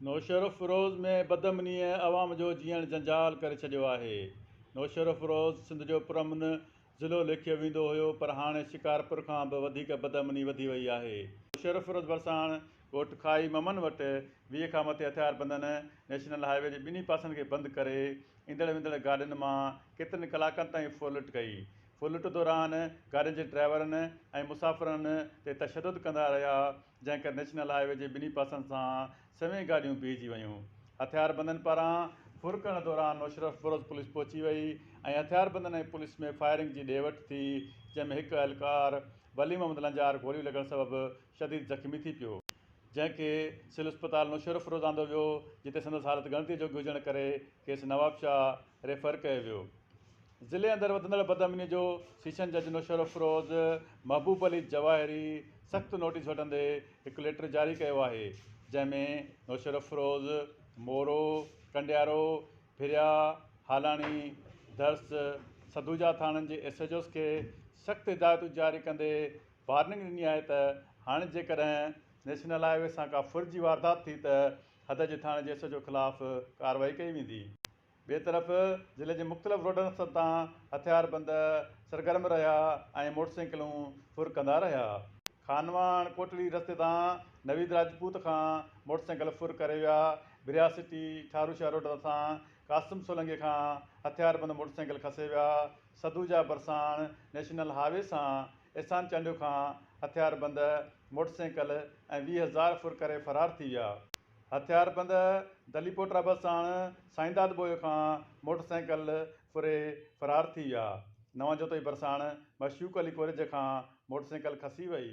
नौशर फ़िरोज़ में बदअमनी अवाम जो जीअण जंजाल करे छॾियो आहे। नौशर फ़िरोज़ सिंध जो पुरअमन ज़िलो लिखियो वेंदो हुयो, पर हाणे शिकारपुर खां बि वधीक बदअमनी वधी वई आहे। नौशर फ़िरोज़ भरिसां ॻोठ खाई ममन वटि 20 खां मथे हथियारबंदनि नेशनल हाईवे जे ॿिन्ही पासनि खे बंदि करे ईंदड़ वेंदड़ गाॾियुनि मां केतिरनि कलाकनि ताईं फुरलुट कई। फुरलुट दौरान गाॾियुनि जे ड्राइवरनि ऐं मुसाफ़िरनि ते तशदुद कंदा रहिया, जंहिं करे नेशनल हाईवे जे ॿिन्ही पासनि सां सवें गाॾियूं बीहजी वयूं। हथियारबंदनि पारां फुर करण दौरान नौशर फ़िरोज़ पुलिस पहुची वई ऐं हथियारबंदनि ऐं पुलिस में फायरिंग जी ॾे वठि थी, जंहिंमें हिकु एहलकार वली मोहम्मद लंजार गोलियूं लॻण सबबि शदीद ज़ख़्मी थी पियो, जंहिंखे सिविल अस्पताल नौशर फ़िरोज़ आंदो वियो, जिते संदसि हालत गणितीअ जोॻी हुजण करे खेसि नवाबशाह रेफर कयो वियो। ज़िले अंदरि वधंदड़ बदअमनी जो सेशन जज नौशर फ़िरोज़ महबूब अली जवाहिरी सख़्तु नोटिस वठंदे हिकु लेटर जारी कयो आहे, जंहिंमें नौशर फ़िरोज़, मोरो, कंडियारो, फिरिया, हालाणी, दर्स, सदूजा थाणनि जे SHOs खे सख़्तु हिदायतूं जारी कंदे वार्निंग ॾिनी आहे त हाणे जेकॾहिं नेशनल हाईवे सां का फुर जी वारदात थी त हद जे थाणे जे SHO ख़िलाफ़ु कार्रवाई कई वेंदी। ॿिए तरफ़ ज़िले जे मुख़्तलिफ़ रोडनि तां हथियारबंद सरगर्म रहिया ऐं मोटरसाइकिलूं फुर कंदा रहिया। खानवाण कोटड़ी रस्ते तां नवीद राजपूत खां मोटरसाइकिल फुर करे विया। बिरिया सिटी ठारूशाह रोड तां कासिम सोलंकीअ खां हथियारबंद मोटरसाइकिल खसे विया। सदूजा भरिसां नेशनल हाईवे सां एहसान चांडियो खां हथियारबंद मोटरसाइकिल ऐं 20,000 फुर करे फ़रार थी विया। हथियारबंद दलीपोटरा भरिसां साईंदाद बोए खां मोटरसाइकिल फुरे फ़रार थी विया। नवां जोतई भरिसां मशूक अली कॉलेज खां मोटरसाइकिल खसी वई।